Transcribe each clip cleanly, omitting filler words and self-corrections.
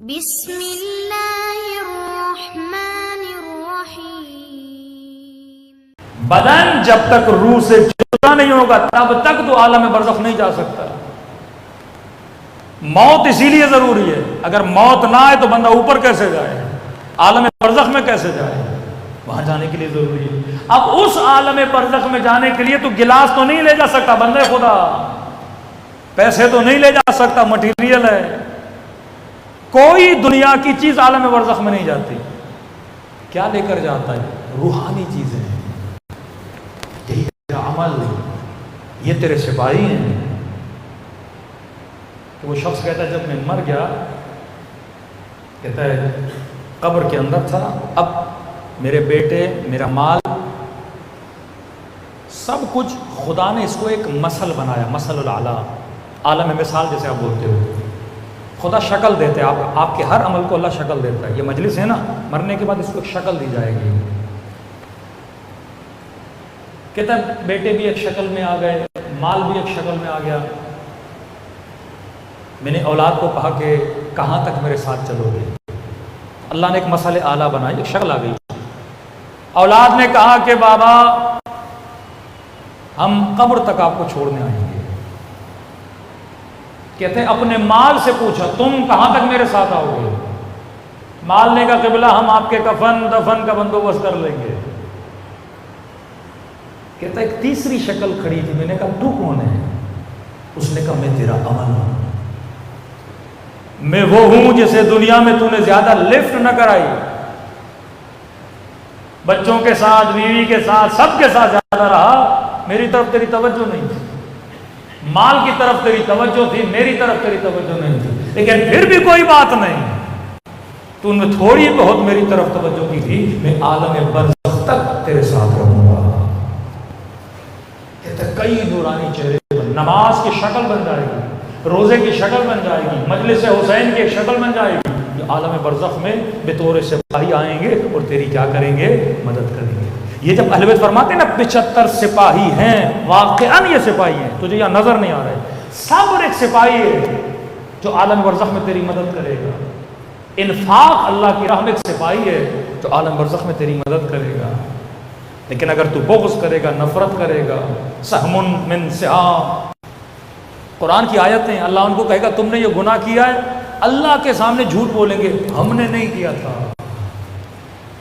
بسم اللہ الرحمن الرحیم۔ بدن جب تک روح سے جدا نہیں ہوگا تب تک تو عالم برزخ نہیں جا سکتا۔ موت اسی لیے ضروری ہے، اگر موت نہ آئے تو بندہ اوپر کیسے جائے، عالم برزخ میں کیسے جائے، وہاں جانے کے لیے ضروری ہے۔ اب اس عالم برزخ میں جانے کے لیے تو گلاس تو نہیں لے جا سکتا بندے خدا، پیسے تو نہیں لے جا سکتا، مٹیریل ہے، کوئی دنیا کی چیز عالم برزخ میں نہیں جاتی۔ کیا لے کر جاتا ہے؟ روحانی چیزیں، یہی تیرا عمل، یہ تیرے سپاہی ہیں۔ تو وہ شخص کہتا ہے جب میں مر گیا، کہتا ہے قبر کے اندر تھا، اب میرے بیٹے، میرا مال، سب کچھ خدا نے اس کو ایک مثل بنایا، مثل الاعلیٰ، عالم مثال جیسے آپ بولتے ہو۔ خدا شکل دیتے ہیں، آپ کے ہر عمل کو اللہ شکل دیتا ہے۔ یہ مجلس ہے نا، مرنے کے بعد اس کو ایک شکل دی جائے گی۔ کہتا ہے بیٹے بھی ایک شکل میں آ گئے، مال بھی ایک شکل میں آ گیا، میں نے اولاد کو کہا کہ کہاں تک میرے ساتھ چلو گے؟ اللہ نے ایک مسئلہ اعلیٰ بنائی، ایک شکل آ گئی۔ اولاد نے کہا کہ بابا ہم قبر تک آپ کو چھوڑنے آئیں گے۔ کہتے ہیں اپنے مال سے پوچھا تم کہاں تک میرے ساتھ آؤ گے؟ مال نے کہا قبلہ ہم آپ کے کفن دفن کا بندوبست کر لیں گے۔ کہتا ہے ایک تیسری شکل کھڑی تھی، میں نے کہا تو کون ہے؟ اس نے کہا میں تیرا عمل ہوں، میں وہ ہوں جسے دنیا میں تو نے زیادہ لفٹ نہ کرائی، بچوں کے ساتھ، بیوی کے ساتھ، سب کے ساتھ زیادہ رہا، میری طرف تیری توجہ نہیں تھی، مال کی طرف تیری توجہ تھی، میری طرف تیری توجہ نہیں تھی، لیکن پھر بھی کوئی بات نہیں، تو نے تھوڑی بہت میری طرف توجہ کی تھی، میں عالم برزخ تک تیرے ساتھ رہوں گا۔ کہتے ہیں کئی نورانی چہرے پر نماز کی شکل بن جائے گی، روزے کی شکل بن جائے گی، مجلس حسین کی ایک شکل بن جائے گی۔ یہ عالم برزخ میں بطور سپاہی آئیں گے اور تیری کیا کریں گے؟ مدد کریں گے۔ یہ جب اہل بیت فرماتے ہیں نا 75 سپاہی ہیں، واقعاً یہ سپاہی ہیں، تجھے یہاں نظر نہیں آ رہا ہے، صبر ایک سپاہی ہے جو عالم برزخ میں تیری مدد کرے گا، انفاق اللہ کی راہ میں ایک سپاہی ہے جو عالم برزخ میں تیری مدد کرے گا۔ لیکن اگر تو بغض کرے گا، نفرت کرے گا، سہم من سہام، قرآن کی آیتیں، اللہ ان کو کہے گا تم نے یہ گناہ کیا ہے، اللہ کے سامنے جھوٹ بولیں گے ہم نے نہیں کیا تھا،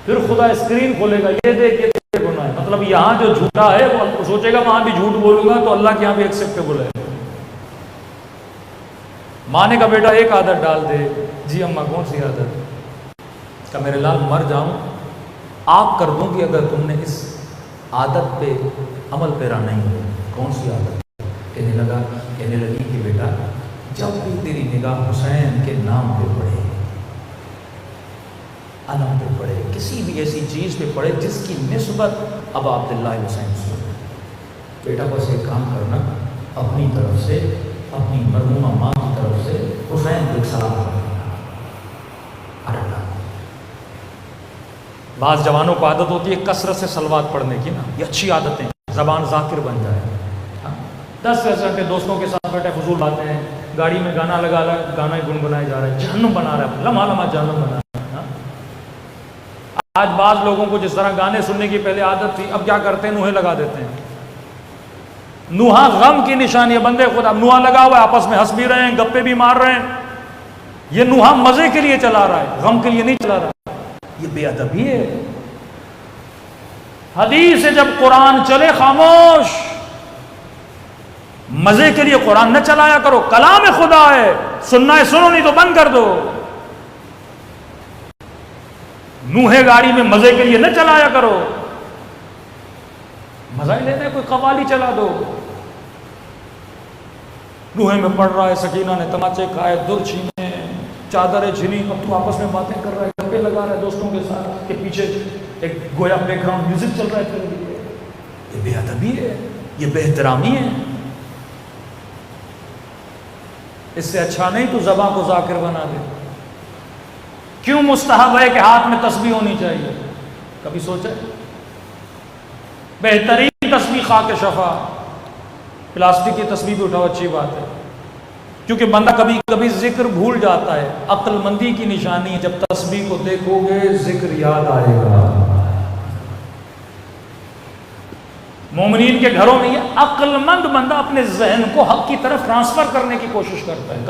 پھر خدا اسکرین کھولے گا یہ دیکھ یہ گناہ ہے، مطلب یہاں جو جھوٹا ہے وہ سوچے گا وہاں بھی جھوٹ بولوں گا تو اللہ کے یہاں بھی ایکسیپٹیبل ہے۔ ماں نے کہا بیٹا ایک عادت ڈال دے، جی اماں کون سی عادت؟ کہ میرے لال مر جاؤں آگ کر دوں گی اگر تم نے اس عادت پہ عمل پیرا نہیں ہو۔ کون سی عادت؟ کہنے لگی کہ بیٹا جب بھی تیری نگاہ حسین کے نام پہ پڑے، علم پہ پڑے، کسی بھی ایسی چیز پہ پڑے جس کی نسبت ابا عبداللہ حسین سے، بیٹا بس ایک کام کرنا، اپنی طرف سے، اپنی مرحومہ ماں کی طرف سے حسین کو ایک سلام کرنا۔ بعض جوانوں کو عادت ہوتی ہے کثرت سے صلوات پڑھنے کی نا، یہ اچھی عادتیں، زبان ذاکر بن جائے۔ 10 گھنٹے دوستوں کے ساتھ بیٹھے فضول باتیں ہیں، گاڑی میں گانا لگا رہا ہے، گانا گنگنائے جا رہا ہے، جہنم بنا رہا ہے، لمحہ لمحہ جہنم بنا رہا ہے۔ آج بعض لوگوں کو جس طرح گانے سننے کی پہلے عادت تھی، اب کیا کرتے ہیں؟ نوحے لگا دیتے ہیں۔ نوحہ غم کی نشانی ہے، بندے خدا نوحہ لگا ہوا ہے، آپس میں ہنس بھی رہے ہیں، گپے بھی مار رہے ہیں، یہ نوحہ مزے کے لیے چلا رہا ہے، غم کے لیے نہیں چلا رہا۔ یہ بے ادبی ہے۔ حدیث ہے جب قرآن چلے خاموش، مزے کے لیے قرآن نہ چلایا کرو، کلام خدا ہے، سننا ہے سنو، نہیں تو بند کر دو۔ نوحے گاڑی میں مزے کے لیے نہ چلایا کرو، مزہ ہی لینا ہے کوئی قوالی چلا دو۔ نوحے میں پڑھ رہا ہے، سکینہ نے تماچے کھائے، در چھینے، چادریں چھینی، اب تو آپس میں باتیں کر رہا ہے، گپے لگا رہا ہے دوستوں کے ساتھ، کے پیچھے ایک گویا بیک گراؤنڈ میوزک چل رہا ہے۔ یہ بے ادبی ہے، یہ بے احترامی ہے۔ اس سے اچھا نہیں تو زبان کو ذاکر بنا دے۔ کیوں مستحب ہے کہ ہاتھ میں تسبیح ہونی چاہیے؟ کبھی سوچا؟ بہترین تسبیح خاک شفا، پلاسٹک کی تسبیح بھی اٹھاؤ اچھی بات ہے، کیونکہ بندہ کبھی کبھی ذکر بھول جاتا ہے. عقل مندی کی نشانی ہے، جب تسبیح کو دیکھو گے ذکر یاد آئے گا. مومنین کے گھروں میں یہ عقل مند بندہ اپنے ذہن کو حق کی طرف ٹرانسفر کرنے کی کوشش کرتا ہے.